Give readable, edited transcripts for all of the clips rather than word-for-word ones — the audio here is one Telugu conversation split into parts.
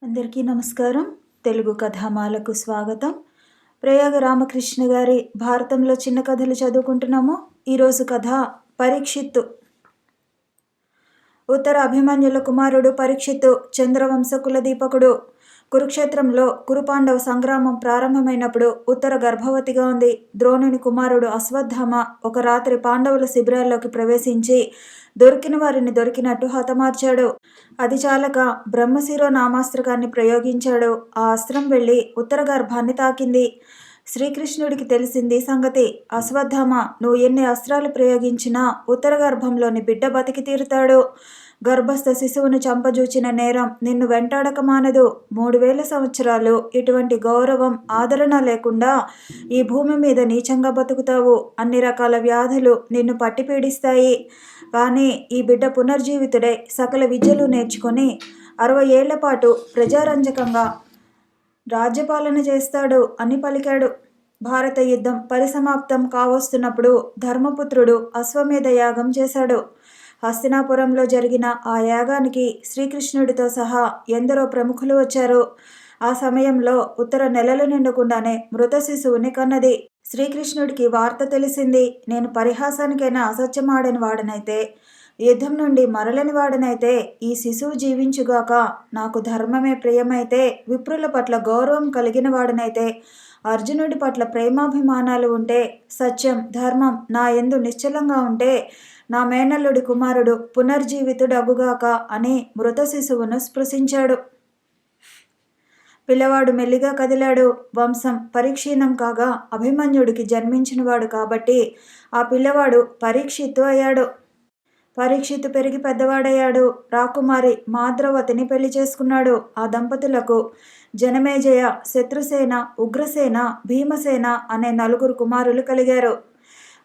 అందరికీ నమస్కారం. తెలుగు కథామాలకు స్వాగతం. ప్రయాగ రామకృష్ణ గారి భారతంలో చిన్న కథలు చదువుకుంటున్నాము. ఈరోజు కథ పరీక్షిత్తు. ఉత్తర అభిమన్యుల కుమారుడు పరీక్షిత్తు చంద్రవంశ కులదీపకుడు. కురుక్షేత్రంలో కురుపాండవ సంగ్రామం ప్రారంభమైనప్పుడు ఉత్తర గర్భవతిగా ఉంది. ద్రోణుని కుమారుడు అశ్వత్థామ ఒక రాత్రి పాండవుల శిబిరాల్లోకి ప్రవేశించి దొరికిన వారిని దొరికినట్టు హతమార్చాడు. అది చాలక బ్రహ్మశిరో నామాస్త్రకాన్ని ప్రయోగించాడు. ఆ అస్త్రం వెళ్ళి ఉత్తర గర్భాన్ని తాకింది. శ్రీకృష్ణుడికి తెలిసింది సంగతి. అశ్వత్థామ, నువ్వు ఎన్ని అస్త్రాలు ప్రయోగించినా ఉత్తర గర్భంలోని బిడ్డ బతికి తీరుతాడు. గర్భస్థ శిశువును చంపజూచిన నేరం నిన్ను వెంటాడక మానదు. 3000 సంవత్సరాలు ఇటువంటి గౌరవం ఆదరణ లేకుండా ఈ భూమి మీద నీచంగా బతుకుతావు. అన్ని రకాల వ్యాధులు నిన్ను పట్టి పీడిస్తాయి. కానీ ఈ బిడ్డ పునర్జీవితుడై సకల విద్యలు నేర్చుకొని 60 ఏళ్ల పాటు ప్రజారంజకంగా రాజ్యపాలన చేస్తాడు అని పలికాడు. భారత యుద్ధం పరిసమాప్తం కావస్తున్నప్పుడు ధర్మపుత్రుడు అశ్వమేధ యాగం చేశాడు. హస్తినాపురంలో జరిగిన ఆ యాగానికి శ్రీకృష్ణుడితో సహా ఎందరో ప్రముఖులు వచ్చారు. ఆ సమయంలో ఉత్తర నెలలు నిండకుండానే మృత శిశువుని కన్నది. శ్రీకృష్ణుడికి వార్త తెలిసింది. నేను పరిహాసానికైనా అసత్యమాడని వాడనైతే, యుద్ధం నుండి మరలని వాడనైతే ఈ శిశువు జీవించుగాక. నాకు ధర్మమే ప్రియమైతే, విప్రుల పట్ల గౌరవం కలిగిన వాడనైతే, అర్జునుడి పట్ల ప్రేమాభిమానాలు ఉంటే, సత్యం ధర్మం నా యందు నిశ్చలంగా ఉంటే నా మేనల్లుడి కుమారుడు పునర్జీవితుడగుగాక అని మృత శిశువును స్పృశించాడు. పిల్లవాడు మెల్లిగా కదిలాడు. వంశం పరిక్షీణం కాగా అభిమన్యుడికి జన్మించినవాడు కాబట్టి ఆ పిల్లవాడు పరీక్షిత్తు అయ్యాడు. పరీక్షిత్తు పెరిగి పెద్దవాడయ్యాడు. రాకుమారి మాద్రవతిని పెళ్లి చేసుకున్నాడు. ఆ దంపతులకు జనమేజయ, శత్రుసేన, ఉగ్రసేన, భీమసేన అనే 4 కుమారులు కలిగారు.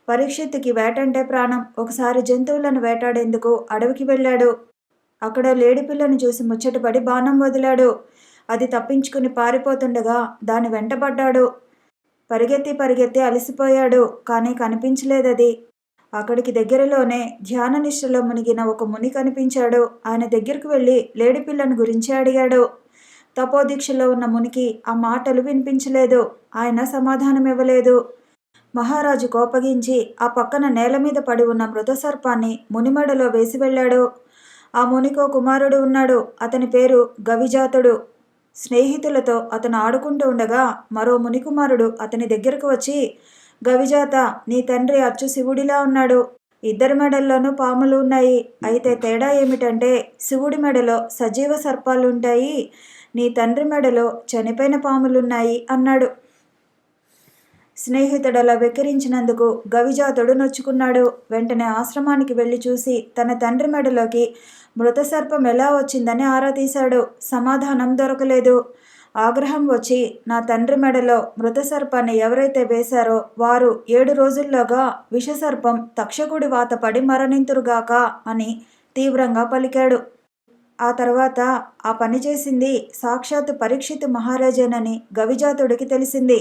పరీక్షిత్తుకి వేటంటే ప్రాణం. ఒకసారి జంతువులను వేటాడేందుకు అడవికి వెళ్ళాడు. అక్కడ లేడిపిల్లను చూసి ముచ్చటపడి బాణం వదిలాడు. అది తప్పించుకుని పారిపోతుండగా దాని వెంటబడ్డాడు. పరిగెత్తి అలసిపోయాడు. కానీ కనిపించలేదది. అక్కడికి దగ్గరలోనే ధ్యాన నిష్ఠలో మునిగిన ఒక ముని కనిపించాడు. ఆయన దగ్గరకు వెళ్ళి లేడిపిల్లను గురించి అడిగాడు. తపోదీక్షలో ఉన్న మునికి ఆ మాటలు వినిపించలేదు. ఆయన సమాధానం ఇవ్వలేదు. మహారాజు కోపగించి ఆ పక్కన నేల మీద పడి ఉన్న మృత సర్పాన్ని మునిమడలో వేసి వెళ్ళాడు. ఆ మునికో కుమారుడు ఉన్నాడు. అతని పేరు గవిజాతుడు. స్నేహితులతో అతను ఆడుకుంటూ ఉండగా మరో మునికుమారుడు అతని దగ్గరకు వచ్చి, గవిజాత, నీ తండ్రి అచ్చు శివుడిలా ఉన్నాడు. ఇద్దరి మెడల్లోనూ పాములు ఉన్నాయి. అయితే తేడా ఏమిటంటే శివుడి మెడలో సజీవ సర్పాలుంటాయి, నీ తండ్రి మెడలో చనిపోయిన పాములున్నాయి అన్నాడు. స్నేహితుడలా వెక్కిరించినందుకు గవిజాతుడు నొచ్చుకున్నాడు. వెంటనే ఆశ్రమానికి వెళ్ళి చూసి తన తండ్రి మెడలోకి మృత సర్పం ఎలా వచ్చిందని ఆరా తీశాడు. సమాధానం దొరకలేదు. ఆగ్రహం వచ్చి, నా తండ్రి మెడలో మృత సర్పాన్ని ఎవరైతే వేశారో వారు 7 రోజుల్లోగా విషసర్పం తక్షకుడి వాత పడి మరణింతురుగాక అని తీవ్రంగా పలికాడు. ఆ తర్వాత ఆ పని చేసింది సాక్షాత్తు పరీక్షిత్తు మహారాజేనని గవిజాతుడికి తెలిసింది.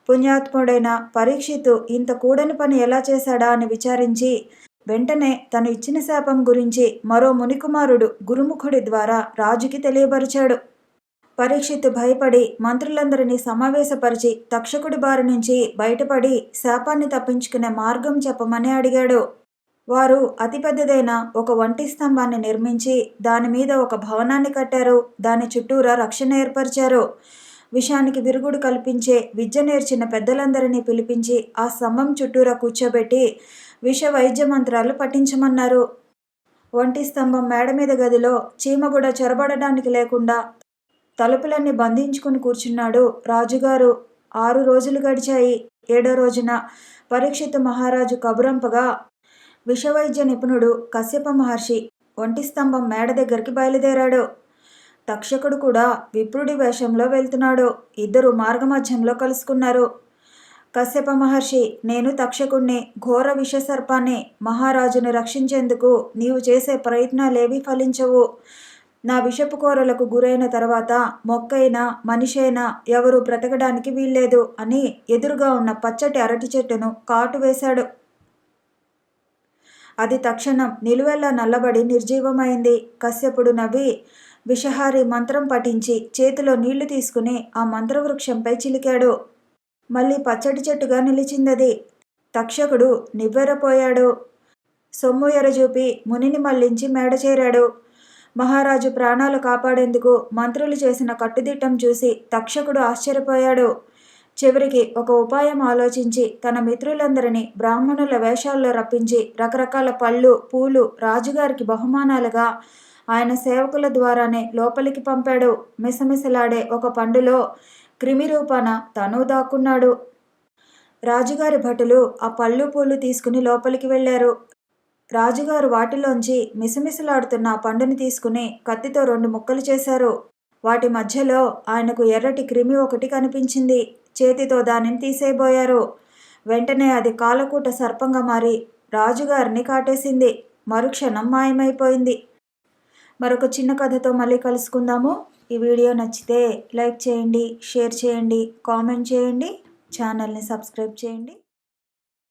పుణ్యాత్ముడైన పరీక్షిత్తు ఇంత కూడని పని ఎలా చేశాడా అని విచారించి వెంటనే తను ఇచ్చిన శాపం గురించి మరో మునికుమారుడు గురుముఖుడి ద్వారా రాజుకి తెలియపరిచాడు. పరీక్షిత్తు భయపడి మంత్రులందరినీ సమావేశపరిచి తక్షకుడి బారి నుంచి బయటపడి శాపాన్ని తప్పించుకునే మార్గం చెప్పమని అడిగాడు. వారు అతిపెద్దదైన ఒక వంటి స్తంభాన్ని నిర్మించి దాని మీద ఒక భవనాన్ని కట్టారు. దాని చుట్టూరా రక్షణ ఏర్పరిచారు. విషానికి విరుగుడు కల్పించే విద్య నేర్చిన పెద్దలందరినీ పిలిపించి ఆ స్తంభం చుట్టూరా కూర్చోబెట్టి విష వైద్య మంత్రాలు పఠించమన్నారు. వంటి స్తంభం మేడ మీద గదిలో చీమ కూడా చొరబడడానికి లేకుండా తలుపులన్నీ బంధించుకుని కూర్చున్నాడు రాజుగారు. 6 రోజులు గడిచాయి. 7వ రోజున పరీక్షిత్తు మహారాజు కబురంపగా విషవైద్య నిపుణుడు కశ్యప మహర్షి వంటి స్తంభం మేడ దగ్గరికి బయలుదేరాడు. తక్షకుడు కూడా విప్రుడి వేషంలో వెళ్తున్నాడు. ఇద్దరు మార్గమధ్యంలో కలుసుకున్నారు. కశ్యప మహర్షి, నేను తక్షకుణ్ణి, ఘోర విషసర్పాన్ని. మహారాజును రక్షించేందుకు నీవు చేసే ప్రయత్నాలేవీ ఫలించవు. నా విషపు కోరలకు గురైన తర్వాత మొక్కైనా మనిషైనా ఎవరూ బ్రతకడానికి వీల్లేదు అని ఎదురుగా ఉన్న పచ్చటి అరటి చెట్టును కాటు వేశాడు. అది తక్షణం నిలువెల్లా నల్లబడి నిర్జీవమైంది. కశ్యపుడు నవ్వి, విషహారి మంత్రం పఠించి చేతిలో నీళ్లు తీసుకుని ఆ మంత్రవృక్షంపై చిలికాడు. మళ్ళీ పచ్చటి చెట్టుగా నిలిచిందది. తక్షకుడు నివ్వెరపోయాడు. సొమ్ము ఎరజూపి మునిని మళ్లించి మేడ చేరాడు. మహారాజు ప్రాణాలు కాపాడేందుకు మంత్రులు చేసిన కట్టుదిట్టం చూసి తక్షకుడు ఆశ్చర్యపోయాడు. చివరికి ఒక ఉపాయం ఆలోచించి తన మిత్రులందరినీ బ్రాహ్మణుల వేషాల్లో రప్పించి రకరకాల పళ్ళు పూలు రాజుగారికి బహుమానాలుగా ఆయన సేవకుల ద్వారానే లోపలికి పంపాడు. మిసమిసలాడే ఒక పండులో క్రిమి రూపాన తను దాక్కున్నాడు. రాజుగారి భటులు ఆ పళ్ళు పూలు తీసుకుని లోపలికి వెళ్ళారు. రాజుగారు వాటిలోంచి మిసమిసలాడుతున్న ఆ పండుని తీసుకుని కత్తితో 2 ముక్కలు చేశారు. వాటి మధ్యలో ఆయనకు ఎర్రటి క్రిమి ఒకటి కనిపించింది. చేతితో దానిని తీసేయబోయారు. వెంటనే అది కాలకూట సర్పంగా మారి రాజుగారిని కాటేసింది. మరుక్షణం మాయమైపోయింది. మరొక చిన్న కథతో మళ్ళీ కలుసుకుందాము. ఈ వీడియో నచ్చితే లైక్ చేయండి, షేర్ చేయండి, కామెంట్ చేయండి, ఛానల్ని సబ్స్క్రైబ్ చేయండి.